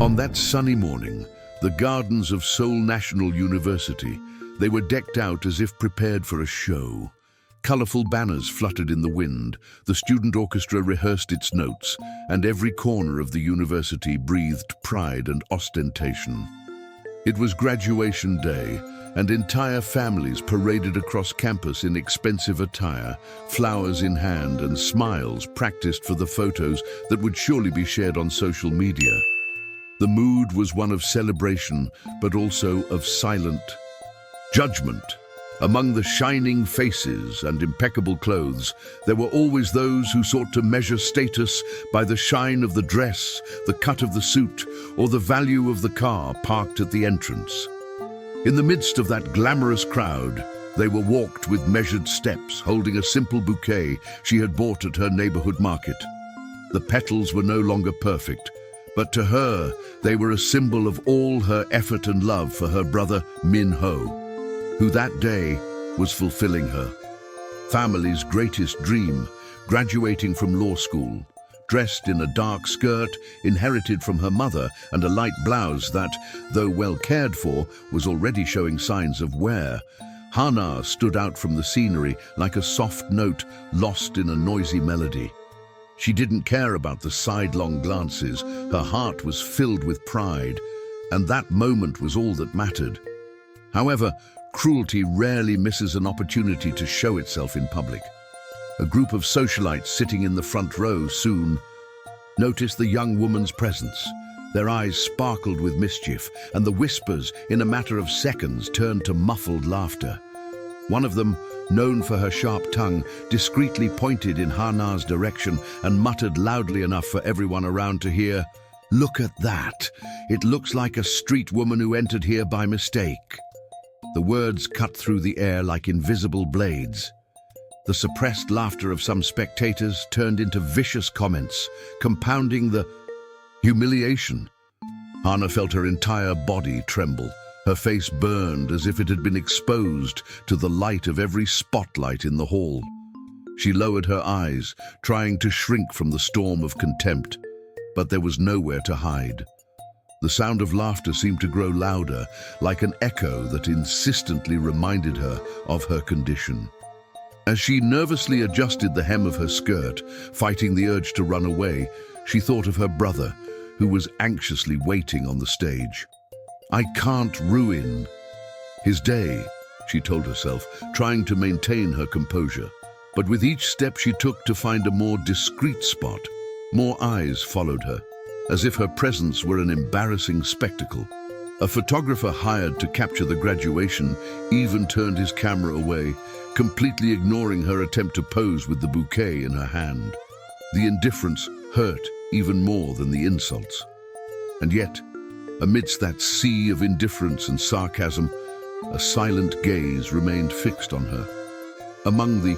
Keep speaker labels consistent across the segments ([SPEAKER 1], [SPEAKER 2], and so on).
[SPEAKER 1] On that sunny morning, the gardens of Seoul National University, they were decked out as if prepared for a show. Colorful banners fluttered in the wind, the student orchestra rehearsed its notes, and every corner of the university breathed pride and ostentation. It was graduation day, and entire families paraded across campus in expensive attire, flowers in hand and smiles practiced for the photos that would surely be shared on social media. The mood was one of celebration, but also of silent judgment. Among the shining faces and impeccable clothes, there were always those who sought to measure status by the shine of the dress, the cut of the suit, or the value of the car parked at the entrance. In the midst of that glamorous crowd, they were walked with measured steps, holding a simple bouquet she had bought at her neighborhood market. The petals were no longer perfect, but to her, they were a symbol of all her effort and love for her brother Min-ho, who that day was fulfilling her family's greatest dream, graduating from law school. Dressed in a dark skirt inherited from her mother and a light blouse that, though well cared for, was already showing signs of wear, Hana stood out from the scenery like a soft note lost in a noisy melody. She didn't care about the sidelong glances. Her heart was filled with pride, and that moment was all that mattered. However, cruelty rarely misses an opportunity to show itself in public. A group of socialites sitting in the front row soon noticed the young woman's presence. Their eyes sparkled with mischief, and the whispers, in a matter of seconds, turned to muffled laughter. One of them, known for her sharp tongue, discreetly pointed in Hana's direction and muttered loudly enough for everyone around to hear, "Look at that! It looks like a street woman who entered here by mistake." The words cut through the air like invisible blades. The suppressed laughter of some spectators turned into vicious comments, compounding the humiliation. Hana felt her entire body tremble. Her face burned as if it had been exposed to the light of every spotlight in the hall. She lowered her eyes, trying to shrink from the storm of contempt, but there was nowhere to hide. The sound of laughter seemed to grow louder, like an echo that insistently reminded her of her condition. As she nervously adjusted the hem of her skirt, fighting the urge to run away, she thought of her brother, who was anxiously waiting on the stage. "I can't ruin his day," she told herself, trying to maintain her composure. But with each step she took to find a more discreet spot, more eyes followed her, as if her presence were an embarrassing spectacle. A photographer hired to capture the graduation even turned his camera away, completely ignoring her attempt to pose with the bouquet in her hand. The indifference hurt even more than the insults. And yet, amidst that sea of indifference and sarcasm, a silent gaze remained fixed on her. Among the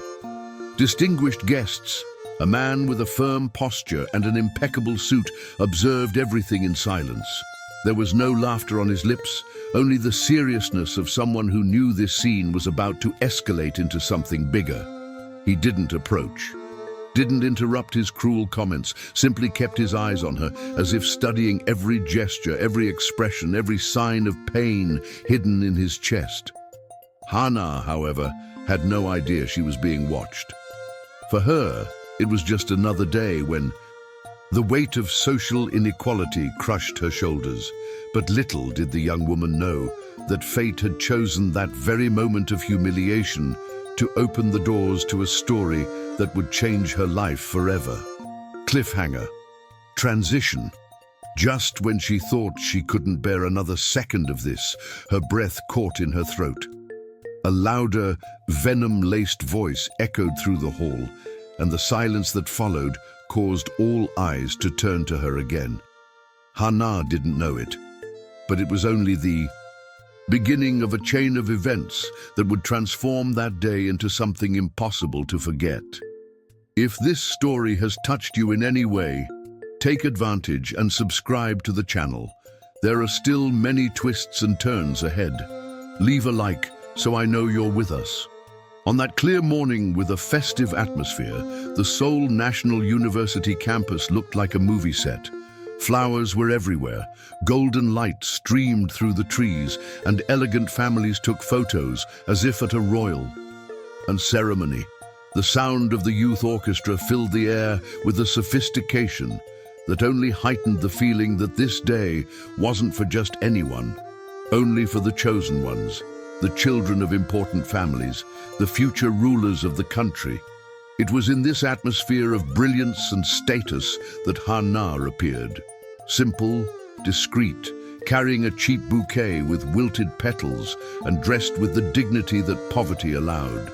[SPEAKER 1] distinguished guests, a man with a firm posture and an impeccable suit observed everything in silence. There was no laughter on his lips, only the seriousness of someone who knew this scene was about to escalate into something bigger. He didn't approach, didn't interrupt his cruel comments, simply kept his eyes on her, as if studying every gesture, every expression, every sign of pain hidden in his chest. Hana, however, had no idea she was being watched. For her, it was just another day when the weight of social inequality crushed her shoulders. But little did the young woman know that fate had chosen that very moment of humiliation to open the doors to a story that would change her life forever. Cliffhanger. Transition. Just when she thought she couldn't bear another second of this, her breath caught in her throat. A louder, venom-laced voice echoed through the hall, and the silence that followed caused all eyes to turn to her again. Hana didn't know it, but it was only the beginning of a chain of events that would transform that day into something impossible to forget. If this story has touched you in any way, take advantage and subscribe to the channel. There are still many twists and turns ahead. Leave a like so I know you're with us. On that clear morning with a festive atmosphere, the Seoul National University campus looked like a movie set. Flowers were everywhere, golden light streamed through the trees, and elegant families took photos as if at a royal and ceremony. The sound of the youth orchestra filled the air with a sophistication that only heightened the feeling that this day wasn't for just anyone, only for the chosen ones, the children of important families, the future rulers of the country. It was in this atmosphere of brilliance and status that Hana appeared. Simple, discreet, carrying a cheap bouquet with wilted petals and dressed with the dignity that poverty allowed.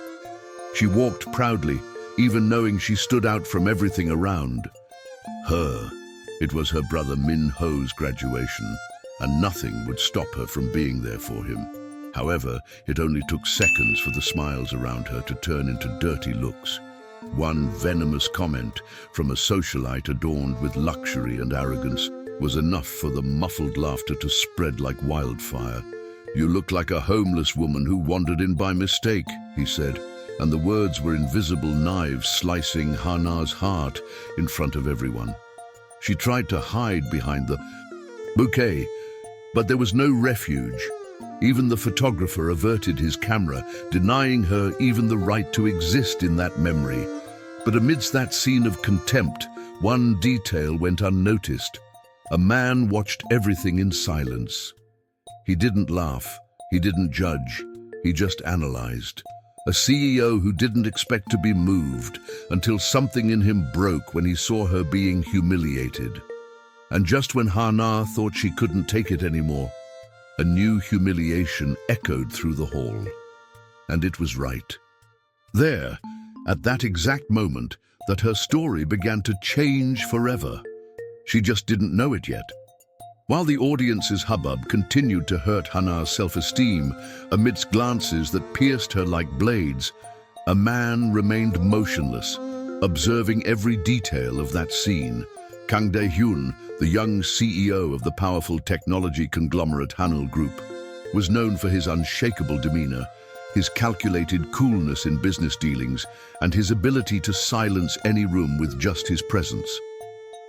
[SPEAKER 1] She walked proudly, even knowing she stood out from everything around. It was her brother Min Ho's graduation, and nothing would stop her from being there for him. However, it only took seconds for the smiles around her to turn into dirty looks. One venomous comment from a socialite adorned with luxury and arrogance was enough for the muffled laughter to spread like wildfire. "You look like a homeless woman who wandered in by mistake," he said, and the words were invisible knives slicing Hana's heart in front of everyone. She tried to hide behind the bouquet, but there was no refuge. Even the photographer averted his camera, denying her even the right to exist in that memory. But amidst that scene of contempt, one detail went unnoticed. A man watched everything in silence. He didn't laugh, he didn't judge, he just analyzed. A CEO who didn't expect to be moved until something in him broke when he saw her being humiliated. And just when Hana thought she couldn't take it anymore, a new humiliation echoed through the hall. And it was right. There, at that exact moment, that her story began to change forever. She just didn't know it yet. While the audience's hubbub continued to hurt Hana's self-esteem, amidst glances that pierced her like blades, a man remained motionless, observing every detail of that scene. Kang Dae-hyun, the young CEO of the powerful technology conglomerate Hanul Group, was known for his unshakable demeanor, his calculated coolness in business dealings, and his ability to silence any room with just his presence.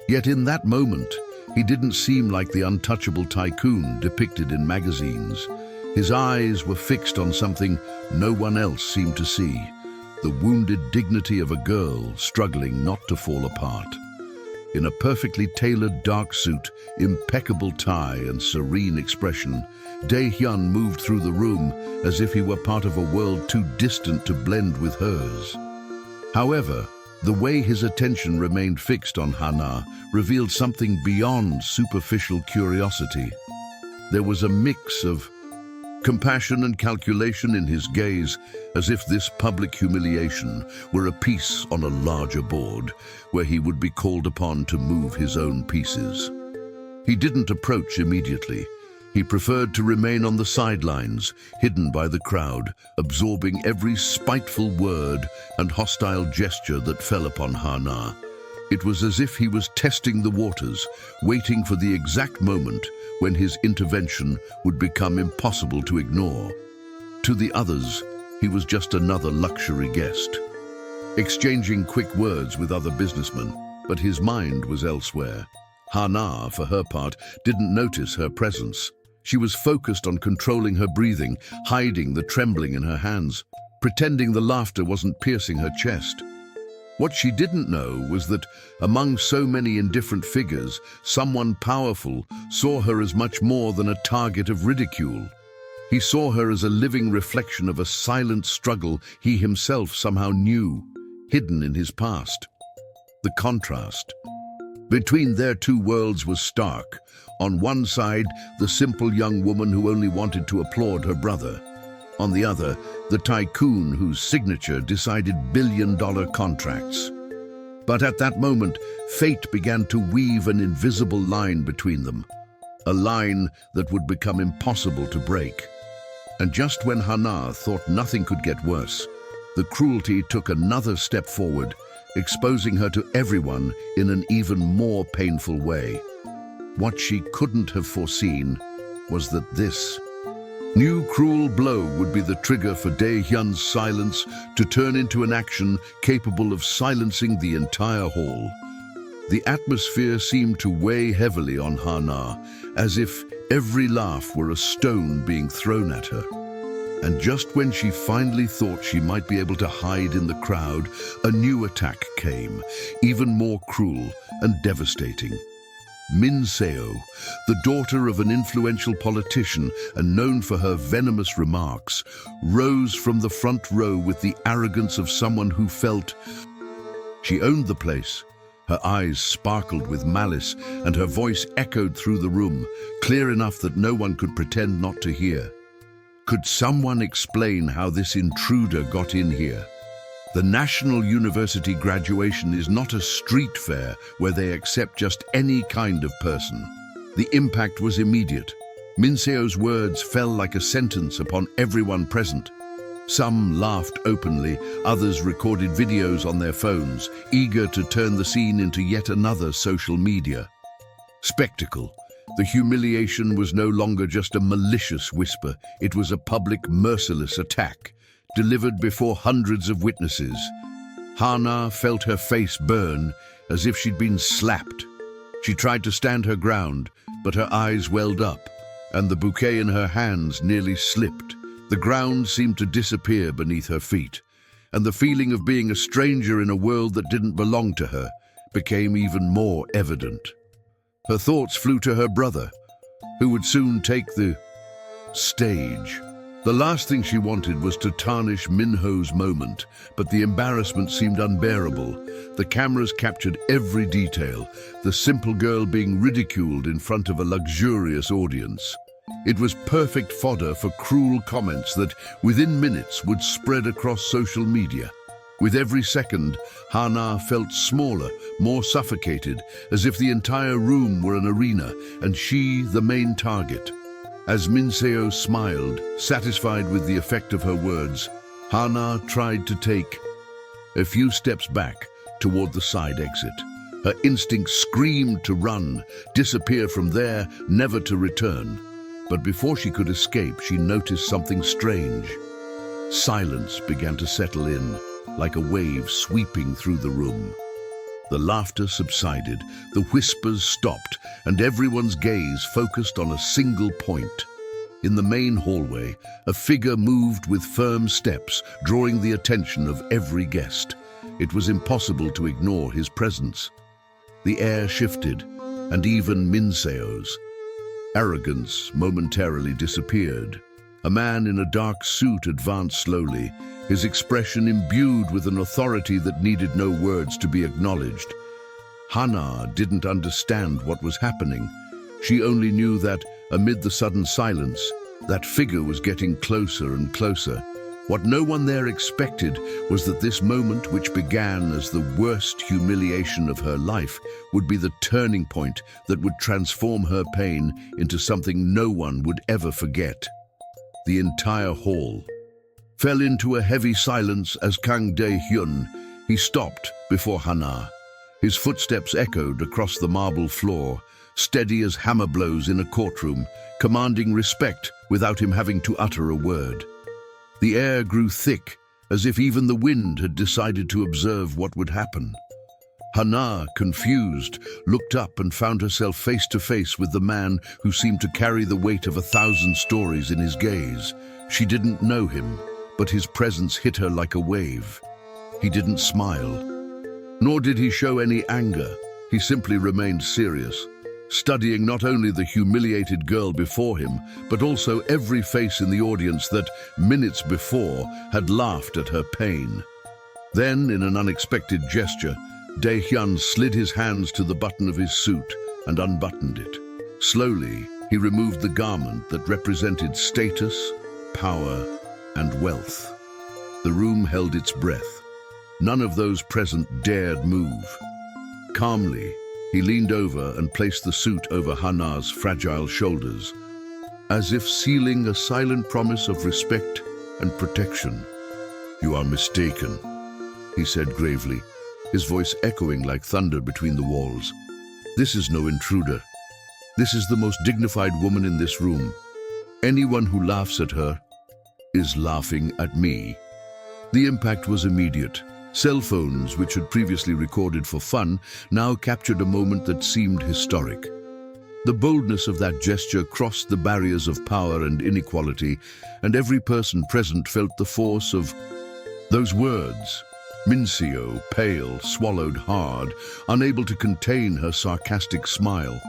[SPEAKER 1] Yet in that moment, he didn't seem like the untouchable tycoon depicted in magazines. His eyes were fixed on something no one else seemed to see, the wounded dignity of a girl struggling not to fall apart. In a perfectly tailored dark suit, impeccable tie and serene expression, Dae-hyun moved through the room as if he were part of a world too distant to blend with hers. However, the way his attention remained fixed on Hana revealed something beyond superficial curiosity. There was a mix of compassion and calculation in his gaze, as if this public humiliation were a piece on a larger board, where he would be called upon to move his own pieces. He didn't approach immediately. He preferred to remain on the sidelines, hidden by the crowd, absorbing every spiteful word and hostile gesture that fell upon Hana. It was as if he was testing the waters, waiting for the exact moment when his intervention would become impossible to ignore. To the others, he was just another luxury guest, exchanging quick words with other businessmen, but his mind was elsewhere. Hana, for her part, didn't notice her presence. She was focused on controlling her breathing, hiding the trembling in her hands, pretending the laughter wasn't piercing her chest. What she didn't know was that, among so many indifferent figures, someone powerful saw her as much more than a target of ridicule. He saw her as a living reflection of a silent struggle he himself somehow knew, hidden in his past. The contrast between their two worlds was stark. On one side, the simple young woman who only wanted to applaud her brother. On the other, the tycoon whose signature decided billion-dollar contracts. But at that moment, fate began to weave an invisible line between them, a line that would become impossible to break. And just when Hana thought nothing could get worse, the cruelty took another step forward, exposing her to everyone in an even more painful way. What she couldn't have foreseen was that this new cruel blow would be the trigger for Dae-hyun's silence to turn into an action capable of silencing the entire hall. The atmosphere seemed to weigh heavily on Hana, as if every laugh were a stone being thrown at her. And just when she finally thought she might be able to hide in the crowd, a new attack came, even more cruel and devastating. Min Seo, the daughter of an influential politician and known for her venomous remarks, rose from the front row with the arrogance of someone who felt she owned the place. Her eyes sparkled with malice and her voice echoed through the room, clear enough that no one could pretend not to hear. Could someone explain how this intruder got in here? The National University graduation is not a street fair where they accept just any kind of person. The impact was immediate. Min Seo's words fell like a sentence upon everyone present. Some laughed openly, others recorded videos on their phones, eager to turn the scene into yet another social media spectacle. The humiliation was no longer just a malicious whisper, it was a public, merciless attack, delivered before hundreds of witnesses. Hana felt her face burn as if she'd been slapped. She tried to stand her ground, but her eyes welled up, and the bouquet in her hands nearly slipped. The ground seemed to disappear beneath her feet, and the feeling of being a stranger in a world that didn't belong to her became even more evident. Her thoughts flew to her brother, who would soon take the stage. The last thing she wanted was to tarnish Minho's moment, but the embarrassment seemed unbearable. The cameras captured every detail, the simple girl being ridiculed in front of a luxurious audience. It was perfect fodder for cruel comments that, within minutes, would spread across social media. With every second, Hana felt smaller, more suffocated, as if the entire room were an arena, and she the main target. As Min Seo smiled, satisfied with the effect of her words, Hana tried to take a few steps back toward the side exit. Her instinct screamed to run, disappear from there, never to return. But before she could escape, she noticed something strange. Silence began to settle in, like a wave sweeping through the room. The laughter subsided, the whispers stopped, and everyone's gaze focused on a single point. In the main hallway, a figure moved with firm steps, drawing the attention of every guest. It was impossible to ignore his presence. The air shifted, and even Min Seo's arrogance momentarily disappeared. A man in a dark suit advanced slowly, his expression imbued with an authority that needed no words to be acknowledged. Hana didn't understand what was happening. She only knew that, amid the sudden silence, that figure was getting closer and closer. What no one there expected was that this moment, which began as the worst humiliation of her life, would be the turning point that would transform her pain into something no one would ever forget. The entire hall fell into a heavy silence as Kang Dae-hyun, he stopped before Hana. His footsteps echoed across the marble floor, steady as hammer blows in a courtroom, commanding respect without him having to utter a word. The air grew thick, as if even the wind had decided to observe what would happen. Hana, confused, looked up and found herself face to face with the man who seemed to carry the weight of 1,000 stories in his gaze. She didn't know him, but his presence hit her like a wave. He didn't smile, nor did he show any anger. He simply remained serious, studying not only the humiliated girl before him, but also every face in the audience that, minutes before, had laughed at her pain. Then, in an unexpected gesture, Dae-hyun slid his hands to the button of his suit and unbuttoned it. Slowly, he removed the garment that represented status, power, and wealth. The room held its breath. None of those present dared move. Calmly, he leaned over and placed the suit over Hana's fragile shoulders, as if sealing a silent promise of respect and protection. "You are mistaken," he said gravely, his voice echoing like thunder between the walls. "This is no intruder. This is the most dignified woman in this room. Anyone who laughs at her is laughing at me." The impact was immediate. Cell phones, which had previously recorded for fun, now captured a moment that seemed historic. The boldness of that gesture crossed the barriers of power and inequality, and every person present felt the force of those words. Mincio, pale, swallowed hard, unable to contain her sarcastic smile.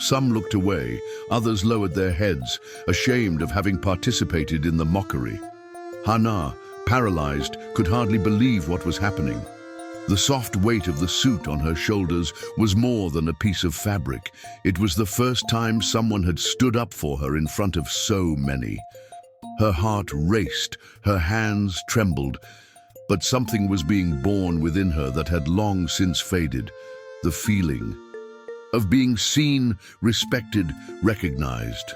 [SPEAKER 1] Some looked away, others lowered their heads, ashamed of having participated in the mockery. Hana, paralyzed, could hardly believe what was happening. The soft weight of the suit on her shoulders was more than a piece of fabric. It was the first time someone had stood up for her in front of so many. Her heart raced, her hands trembled, but something was being born within her that had long since faded. The feeling of being seen, respected, recognized.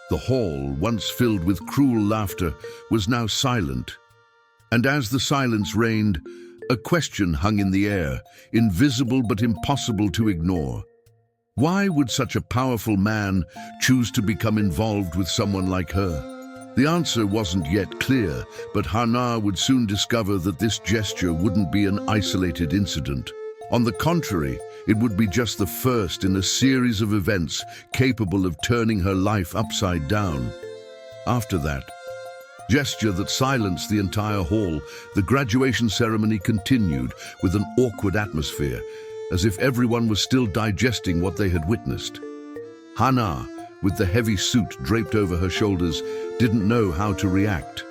[SPEAKER 1] The hall, once filled with cruel laughter, was now silent. And as the silence reigned, a question hung in the air, invisible but impossible to ignore. Why would such a powerful man choose to become involved with someone like her? The answer wasn't yet clear, but Hana would soon discover that this gesture wouldn't be an isolated incident. On the contrary, it would be just the first in a series of events capable of turning her life upside down. After that gesture that silenced the entire hall, the graduation ceremony continued with an awkward atmosphere, as if everyone was still digesting what they had witnessed. Hana, with the heavy suit draped over her shoulders, didn't know how to react.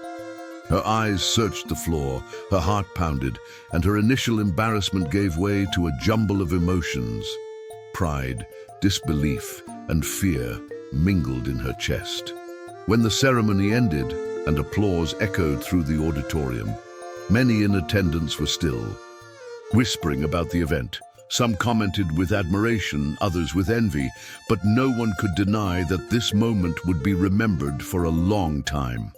[SPEAKER 1] Her eyes searched the floor, her heart pounded, and her initial embarrassment gave way to a jumble of emotions. Pride, disbelief, and fear mingled in her chest. When the ceremony ended and applause echoed through the auditorium, many in attendance were still, whispering about the event. Some commented with admiration, others with envy, but no one could deny that this moment would be remembered for a long time.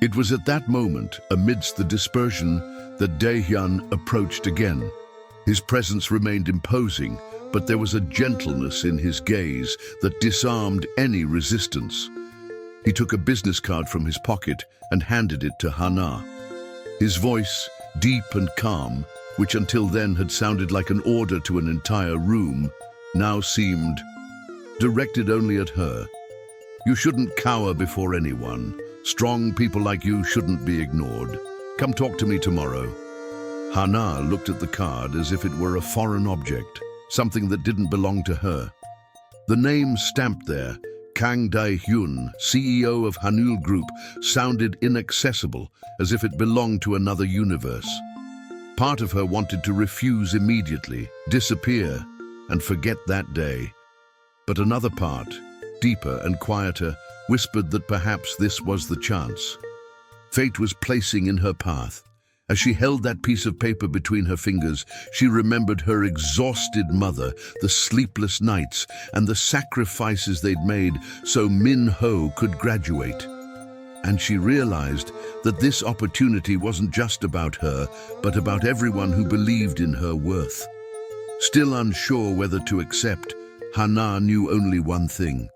[SPEAKER 1] It was at that moment, amidst the dispersion, that Dae-hyun approached again. His presence remained imposing, but there was a gentleness in his gaze that disarmed any resistance. He took a business card from his pocket and handed it to Hana. His voice, deep and calm, which until then had sounded like an order to an entire room, now seemed directed only at her. You shouldn't cower before anyone. Strong people like you shouldn't be ignored. Come talk to me tomorrow. Hana looked at the card as if it were a foreign object, something that didn't belong to her. The name stamped there, Kang Dae-hyun, CEO of Hanul Group, sounded inaccessible, as if it belonged to another universe. Part of her wanted to refuse immediately, disappear, and forget that day. But another part, deeper and quieter, whispered that perhaps this was the chance. Fate was placing in her path. As she held that piece of paper between her fingers, she remembered her exhausted mother, the sleepless nights, and the sacrifices they'd made so Min-ho could graduate. And she realized that this opportunity wasn't just about her, but about everyone who believed in her worth. Still unsure whether to accept, Hana knew only one thing: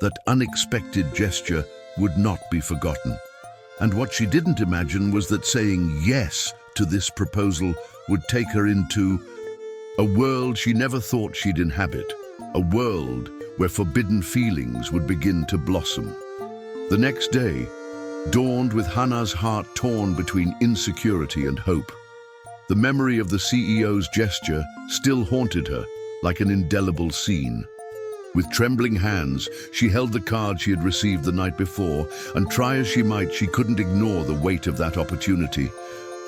[SPEAKER 1] that unexpected gesture would not be forgotten. And what she didn't imagine was that saying yes to this proposal would take her into a world she never thought she'd inhabit, a world where forbidden feelings would begin to blossom. The next day dawned with Hana's heart torn between insecurity and hope. The memory of the CEO's gesture still haunted her, like an indelible scene. With trembling hands, she held the card she had received the night before, and try as she might, she couldn't ignore the weight of that opportunity.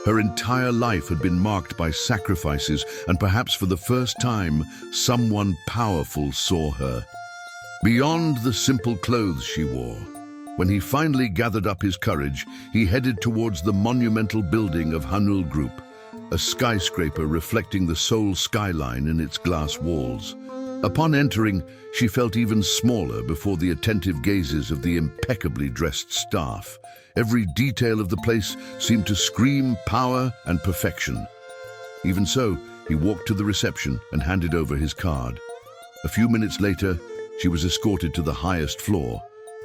[SPEAKER 1] Her entire life had been marked by sacrifices, and perhaps for the first time, someone powerful saw her. Beyond the simple clothes she wore, when he finally gathered up his courage, he headed towards the monumental building of Hanul Group, a skyscraper reflecting the Seoul skyline in its glass walls. Upon entering, she felt even smaller before the attentive gazes of the impeccably dressed staff. Every detail of the place seemed to scream power and perfection. Even so, he walked to the reception and handed over his card. A few minutes later, she was escorted to the highest floor,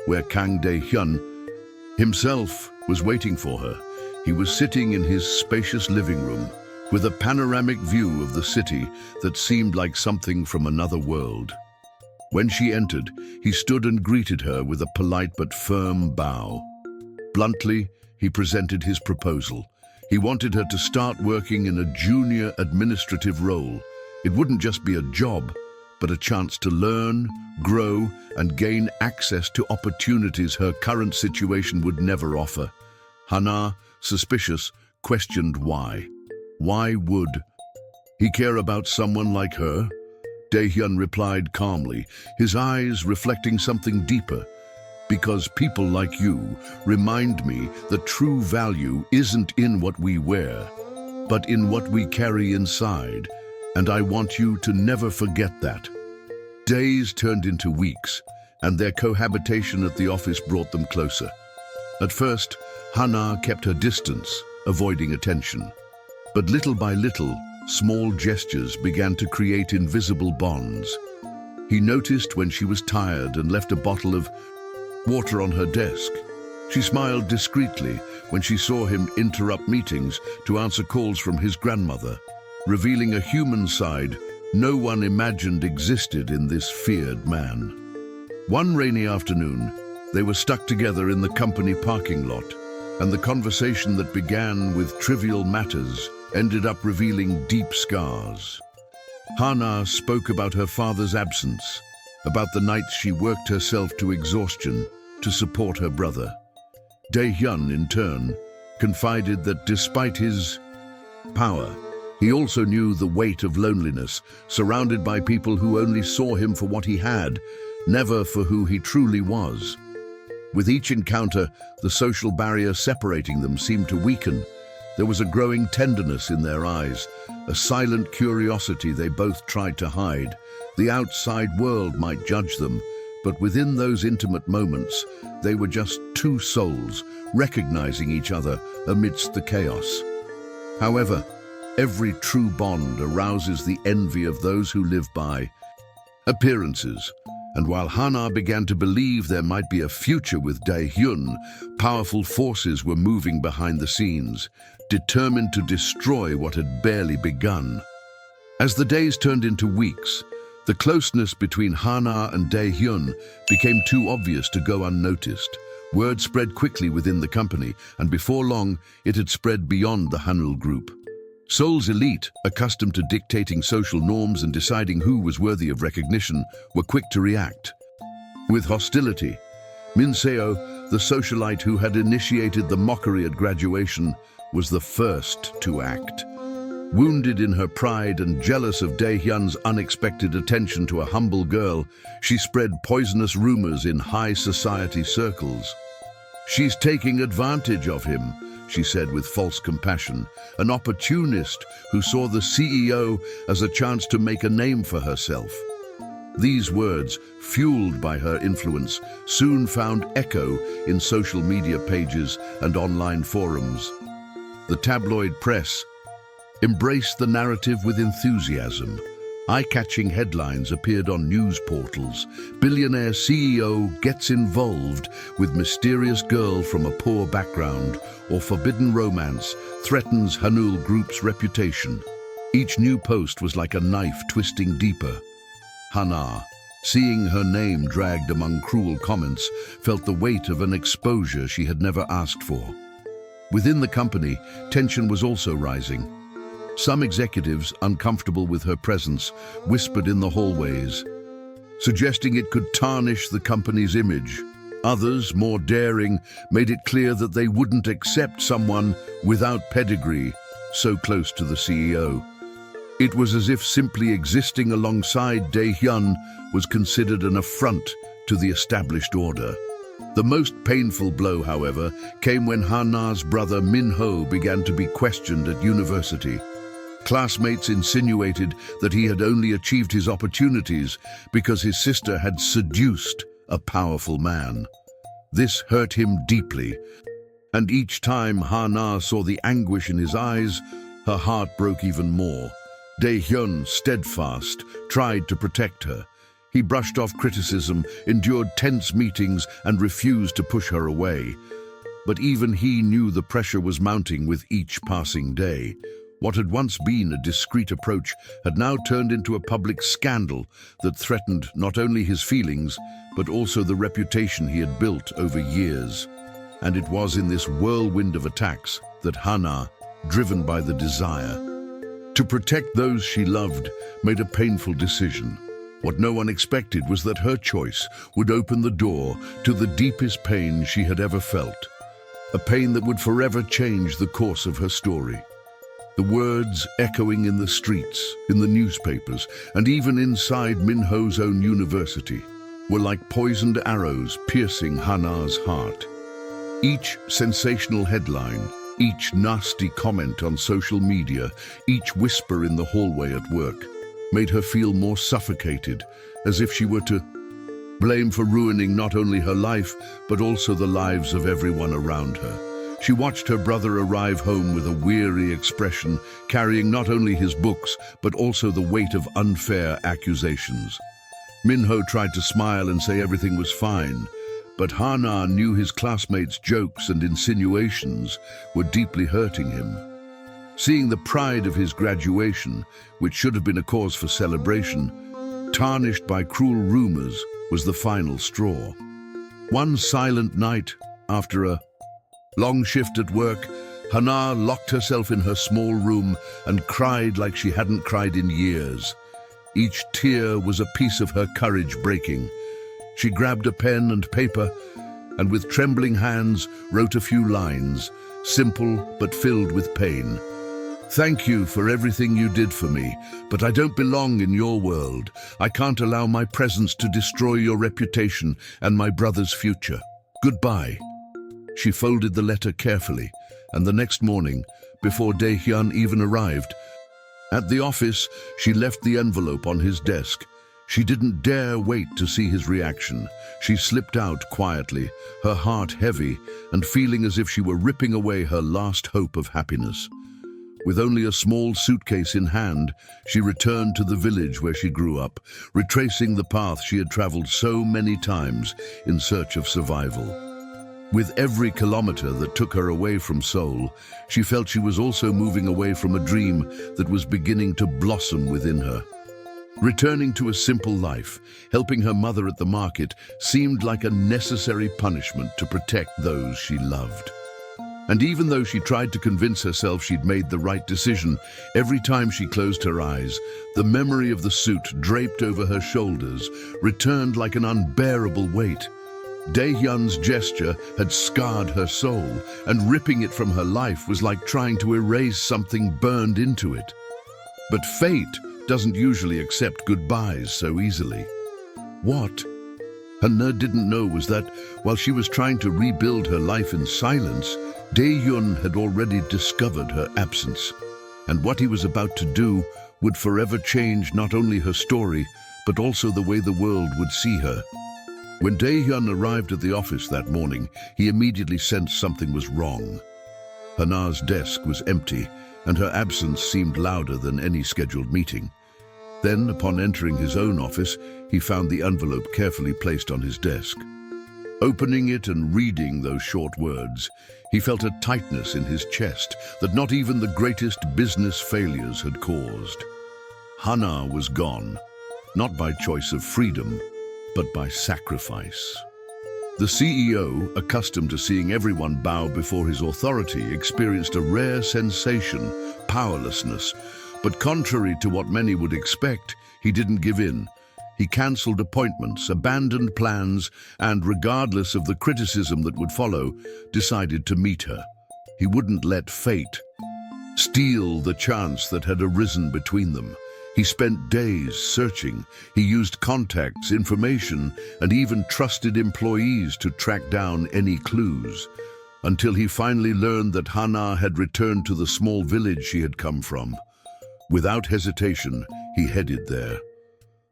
[SPEAKER 1] where Kang Dae-hyun himself was waiting for her. He was sitting in his spacious living room with a panoramic view of the city that seemed like something from another world. When she entered, he stood and greeted her with a polite but firm bow. Bluntly, he presented his proposal. He wanted her to start working in a junior administrative role. It wouldn't just be a job, but a chance to learn, grow, and gain access to opportunities her current situation would never offer. Hana, suspicious, questioned why. Why would he care about someone like her? Dae-hyun replied calmly, his eyes reflecting something deeper. Because people like you remind me that true value isn't in what we wear, but in what we carry inside, and I want you to never forget that. Days turned into weeks, and their cohabitation at the office brought them closer. At first, Hana kept her distance, avoiding attention. But little by little, small gestures began to create invisible bonds. He noticed when she was tired and left a bottle of water on her desk. She smiled discreetly when she saw him interrupt meetings to answer calls from his grandmother, revealing a human side no one imagined existed in this feared man. One rainy afternoon, they were stuck together in the company parking lot, and the conversation that began with trivial matters ended up revealing deep scars. Hana spoke about her father's absence, about the nights she worked herself to exhaustion to support her brother. Dae-hyun, in turn, confided that despite his power, he also knew the weight of loneliness, surrounded by people who only saw him for what he had, never for who he truly was. With each encounter, the social barrier separating them seemed to weaken. There was a growing tenderness in their eyes, a silent curiosity they both tried to hide. The outside world might judge them, but within those intimate moments, they were just two souls, recognizing each other amidst the chaos. However, every true bond arouses the envy of those who live by appearances. And while Hana began to believe there might be a future with Dae-hyun, powerful forces were moving behind the scenes, determined to destroy what had barely begun. As the days turned into weeks, the closeness between Hana and Dae-hyun became too obvious to go unnoticed. Word spread quickly within the company, and before long, it had spread beyond the Hanul group. Seoul's elite, accustomed to dictating social norms and deciding who was worthy of recognition, were quick to react. With hostility, Min Seo, the socialite who had initiated the mockery at graduation, was the first to act. Wounded in her pride and jealous of Dae-hyun's unexpected attention to a humble girl, she spread poisonous rumors in high society circles. "She's taking advantage of him," she said with false compassion, an opportunist who saw the CEO as a chance to make a name for herself. These words, fueled by her influence, soon found echo in social media pages and online forums. The tabloid press embraced the narrative with enthusiasm. Eye-catching headlines appeared on news portals. Billionaire CEO gets involved with mysterious girl from a poor background, or forbidden romance threatens Hanul Group's reputation. Each new post was like a knife twisting deeper. Hana, seeing her name dragged among cruel comments, felt the weight of an exposure she had never asked for. Within the company, tension was also rising. Some executives, uncomfortable with her presence, whispered in the hallways, suggesting it could tarnish the company's image. Others, more daring, made it clear that they wouldn't accept someone without pedigree so close to the CEO. It was as if simply existing alongside Dae-hyun was considered an affront to the established order. The most painful blow, however, came when Hana's brother Min-ho began to be questioned at university. Classmates insinuated that he had only achieved his opportunities because his sister had seduced a powerful man. This hurt him deeply, and each time Hana saw the anguish in his eyes, her heart broke even more. Dae-hyun, steadfast, tried to protect her. He brushed off criticism, endured tense meetings, and refused to push her away. But even he knew the pressure was mounting with each passing day. What had once been a discreet approach had now turned into a public scandal that threatened not only his feelings, but also the reputation he had built over years. And it was in this whirlwind of attacks that Hana, driven by the desire to protect those she loved, made a painful decision. What no one expected was that her choice would open the door to the deepest pain she had ever felt. A pain that would forever change the course of her story. The words echoing in the streets, in the newspapers, and even inside Minho's own university were like poisoned arrows piercing Hana's heart. Each sensational headline, each nasty comment on social media, each whisper in the hallway at work, made her feel more suffocated, as if she were to blame for ruining not only her life, but also the lives of everyone around her. She watched her brother arrive home with a weary expression, carrying not only his books, but also the weight of unfair accusations. Minho tried to smile and say everything was fine, but Hana knew his classmates' jokes and insinuations were deeply hurting him. Seeing the pride of his graduation, which should have been a cause for celebration, tarnished by cruel rumors, was the final straw. One silent night, after a long shift at work, Hana locked herself in her small room and cried like she hadn't cried in years. Each tear was a piece of her courage breaking. She grabbed a pen and paper and with trembling hands wrote a few lines, simple but filled with pain. "Thank you for everything you did for me, but I don't belong in your world. I can't allow my presence to destroy your reputation and my brother's future. Goodbye." She folded the letter carefully, and the next morning, before Dae-hyun even arrived, at the office, she left the envelope on his desk. She didn't dare wait to see his reaction. She slipped out quietly, her heart heavy and feeling as if she were ripping away her last hope of happiness. With only a small suitcase in hand, she returned to the village where she grew up, retracing the path she had traveled so many times in search of survival. With every kilometer that took her away from Seoul, she felt she was also moving away from a dream that was beginning to blossom within her. Returning to a simple life, helping her mother at the market, seemed like a necessary punishment to protect those she loved. And even though she tried to convince herself she'd made the right decision, every time she closed her eyes, the memory of the suit draped over her shoulders returned like an unbearable weight. Dae-hyun's gesture had scarred her soul, and ripping it from her life was like trying to erase something burned into it. But fate doesn't usually accept goodbyes so easily. What Hana didn't know was that, while she was trying to rebuild her life in silence, Dae-hyun had already discovered her absence, and what he was about to do would forever change not only her story, but also the way the world would see her. When Dae-hyun arrived at the office that morning, he immediately sensed something was wrong. Hana's desk was empty, and her absence seemed louder than any scheduled meeting. Then, upon entering his own office, he found the envelope carefully placed on his desk. Opening it and reading those short words, he felt a tightness in his chest that not even the greatest business failures had caused. Hana was gone, not by choice of freedom, but by sacrifice. The CEO, accustomed to seeing everyone bow before his authority, experienced a rare sensation, powerlessness. But contrary to what many would expect, he didn't give in. He cancelled appointments, abandoned plans, and regardless of the criticism that would follow, decided to meet her. He wouldn't let fate steal the chance that had arisen between them. He spent days searching. He used contacts, information, and even trusted employees to track down any clues, until he finally learned that Hana had returned to the small village she had come from. Without hesitation, he headed there.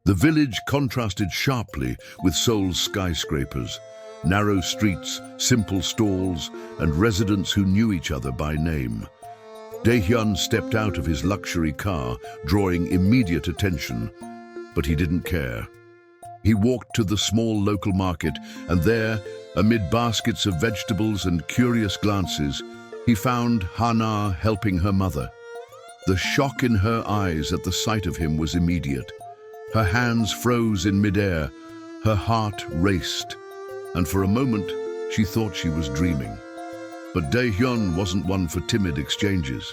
[SPEAKER 1] The village contrasted sharply with Seoul's skyscrapers, narrow streets, simple stalls, and residents who knew each other by name. Dae-hyun stepped out of his luxury car, drawing immediate attention, but he didn't care. He walked to the small local market, and there, Amid baskets of vegetables and curious glances, he found Hana helping her mother. The shock in her eyes at the sight of him was immediate. Her hands froze in midair, her heart raced, and for a moment she thought she was dreaming. But Dae-hyun wasn't one for timid exchanges.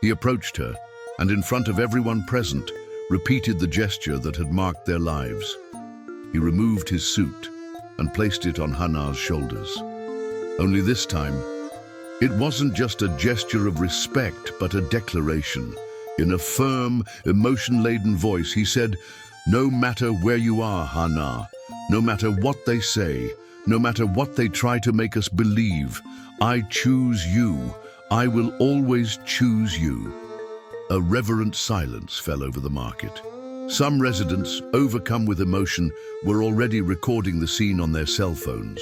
[SPEAKER 1] He approached her, and in front of everyone present, repeated the gesture that had marked their lives. He removed his suit and placed it on Hana's shoulders. Only this time, it wasn't just a gesture of respect, but a declaration. In a firm, emotion-laden voice, he said, "No matter where you are, Hana, no matter what they say, no matter what they try to make us believe, I choose you. I will always choose you." A reverent silence fell over the market. Some residents, overcome with emotion, were already recording the scene on their cell phones.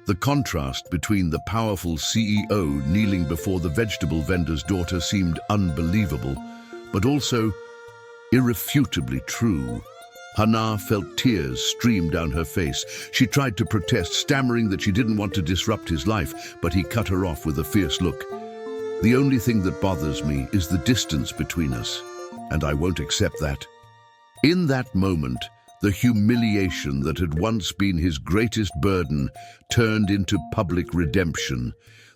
[SPEAKER 1] The contrast between the powerful CEO kneeling before the vegetable vendor's daughter seemed unbelievable, but also irrefutably true. Hana felt tears stream down her face. She tried to protest, stammering that she didn't want to disrupt his life, but he cut her off with a fierce look. "The only thing that bothers me is the distance between us, and I won't accept that." In that moment, the humiliation that had once been his greatest burden turned into public redemption.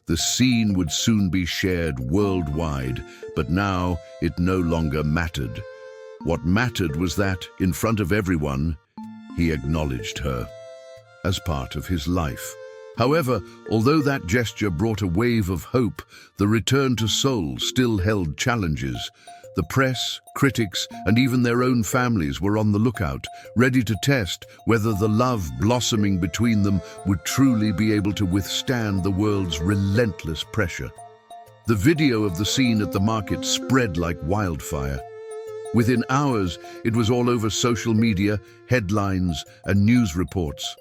[SPEAKER 1] The scene would soon be shared worldwide, but now it no longer mattered. What mattered was that, in front of everyone, he acknowledged her as part of his life. However, although that gesture brought a wave of hope, the return to Seoul still held challenges. The press, critics, and even their own families were on the lookout, ready to test whether the love blossoming between them would truly be able to withstand the world's relentless pressure. The video of the scene at the market spread like wildfire. Within hours, it was all over social media, headlines, and news reports.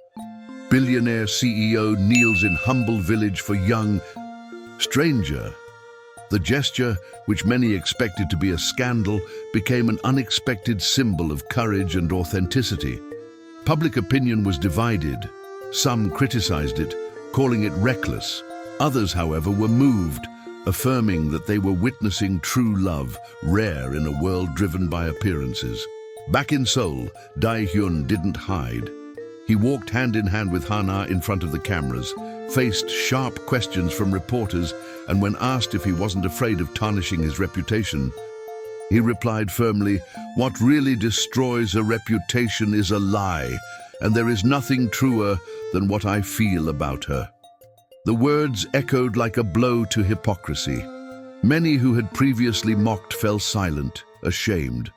[SPEAKER 1] Billionaire CEO kneels in humble village for young stranger. The gesture, which many expected to be a scandal, became an unexpected symbol of courage and authenticity. Public opinion was divided. Some criticized it, calling it reckless. Others, however, were moved, affirming that they were witnessing true love, rare in a world driven by appearances. Back in Seoul, Dae-hyun didn't hide. He walked hand in hand with Hana in front of the cameras, faced sharp questions from reporters, and when asked if he wasn't afraid of tarnishing his reputation, he replied firmly, "What really destroys a reputation is a lie, and there is nothing truer than what I feel about her." The words echoed like a blow to hypocrisy. Many who had previously mocked fell silent, ashamed.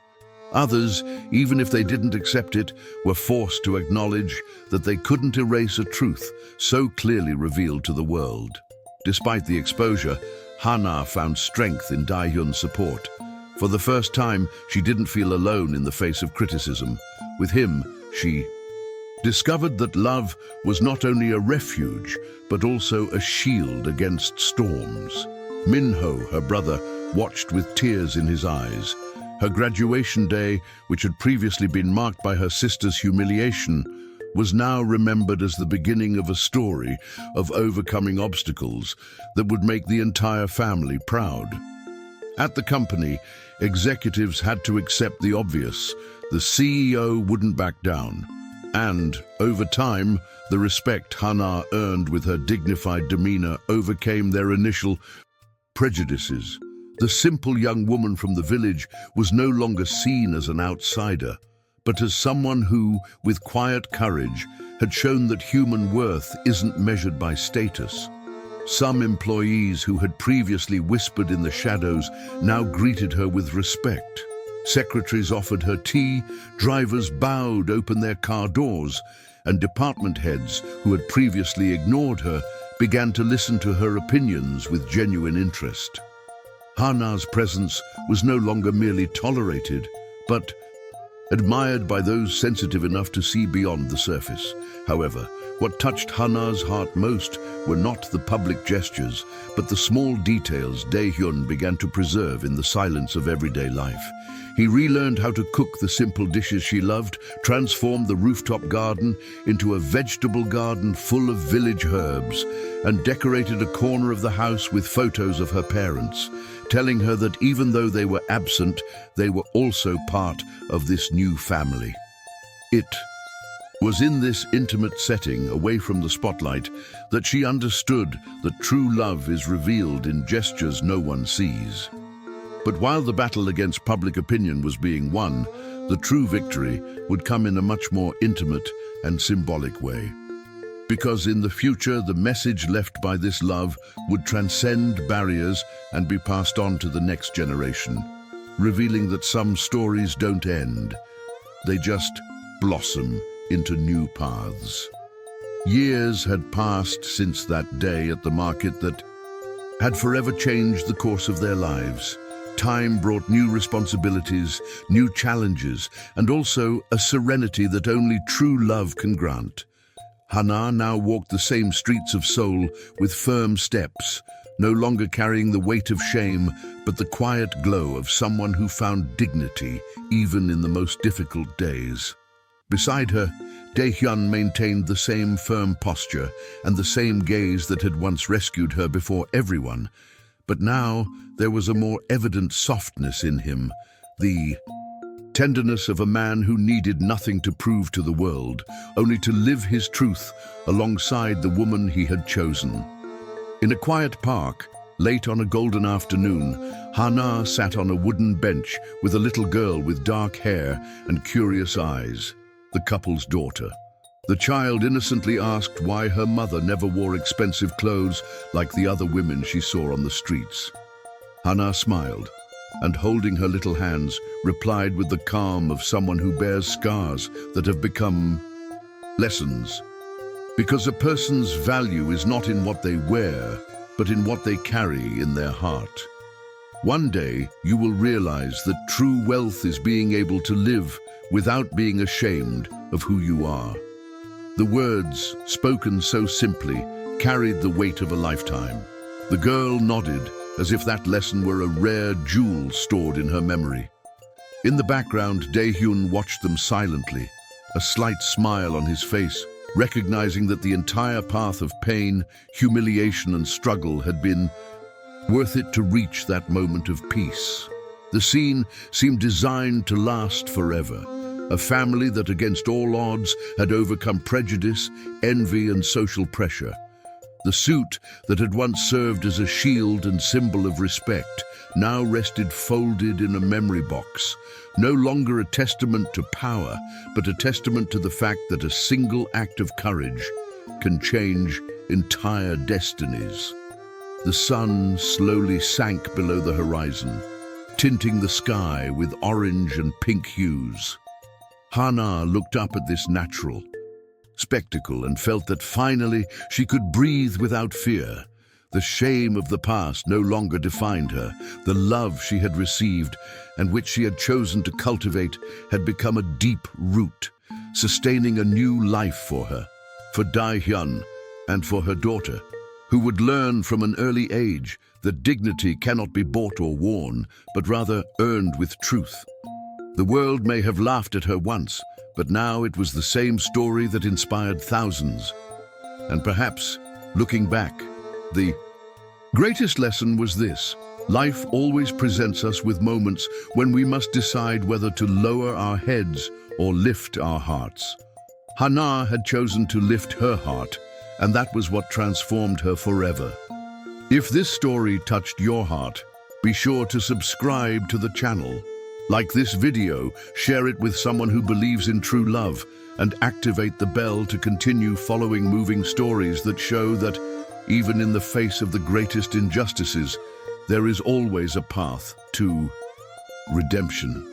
[SPEAKER 1] Others, even if they didn't accept it, were forced to acknowledge that they couldn't erase a truth so clearly revealed to the world. Despite the exposure, Hana found strength in Dae-hyun's support. For the first time, she didn't feel alone in the face of criticism. With him, she discovered that love was not only a refuge, but also a shield against storms. Minho, her brother, watched with tears in his eyes. Her graduation day, which had previously been marked by her sister's humiliation, was now remembered as the beginning of a story of overcoming obstacles that would make the entire family proud. At the company, executives had to accept the obvious. The CEO wouldn't back down. And, over time, the respect Hana earned with her dignified demeanor overcame their initial prejudices. The simple young woman from the village was no longer seen as an outsider, but as someone who, with quiet courage, had shown that human worth isn't measured by status. Some employees who had previously whispered in the shadows now greeted her with respect. Secretaries offered her tea, drivers bowed open their car doors, and department heads who had previously ignored her began to listen to her opinions with genuine interest. Hana's presence was no longer merely tolerated, but admired by those sensitive enough to see beyond the surface. However, What touched Hana's heart most were not the public gestures, but the small details Dae-hyun began to preserve in the silence of everyday life. He relearned how to cook the simple dishes she loved, transformed the rooftop garden into a vegetable garden full of village herbs, and decorated a corner of the house with photos of her parents, telling her that even though they were absent, they were also part of this new family. It was in this intimate setting, away from the spotlight, that she understood that true love is revealed in gestures no one sees. But while the battle against public opinion was being won, the true victory would come in a much more intimate and symbolic way. Because in the future, the message left by this love would transcend barriers and be passed on to the next generation, revealing that some stories don't end. They just blossom into new paths. Years had passed since that day at the market that had forever changed the course of their lives. Time brought new responsibilities, new challenges, and also a serenity that only true love can grant. Hana now walked the same streets of Seoul with firm steps, no longer carrying the weight of shame, but the quiet glow of someone who found dignity even in the most difficult days. Beside her, Dae-hyun maintained the same firm posture and the same gaze that had once rescued her before everyone. But now there was a more evident softness in him, the tenderness of a man who needed nothing to prove to the world, only to live his truth alongside the woman he had chosen. In a quiet park, late on a golden afternoon, Hana sat on a wooden bench with a little girl with dark hair and curious eyes, the couple's daughter. The child innocently asked why her mother never wore expensive clothes like the other women she saw on the streets. Hana smiled, and holding her little hands, replied with the calm of someone who bears scars that have become lessons. Because a person's value is not in what they wear, but in what they carry in their heart. One day, you will realize that true wealth is being able to live without being ashamed of who you are. The words, spoken so simply, carried the weight of a lifetime. The girl nodded, as if that lesson were a rare jewel stored in her memory. In the background, Dae-hyun watched them silently, a slight smile on his face, recognizing that the entire path of pain, humiliation, and struggle had been worth it to reach that moment of peace. The scene seemed designed to last forever. A family that against all odds had overcome prejudice, envy, and social pressure. The suit that had once served as a shield and symbol of respect now rested folded in a memory box, no longer a testament to power, but a testament to the fact that a single act of courage can change entire destinies. The sun slowly sank below the horizon, tinting the sky with orange and pink hues. Hana looked up at this natural spectacle and felt that finally she could breathe without fear. The shame of the past no longer defined her. The love she had received and which she had chosen to cultivate had become a deep root, sustaining a new life for her, for Dae-hyun, and for her daughter, who would learn from an early age that dignity cannot be bought or worn, but rather earned with truth. The world may have laughed at her once, but now it was the same story that inspired thousands. And perhaps, looking back, the greatest lesson was this: life always presents us with moments when we must decide whether to lower our heads or lift our hearts. Hana had chosen to lift her heart, and that was what transformed her forever. If this story touched your heart, be sure to subscribe to the channel. Like this video, share it with someone who believes in true love, and activate the bell to continue following moving stories that show that, even in the face of the greatest injustices, there is always a path to redemption.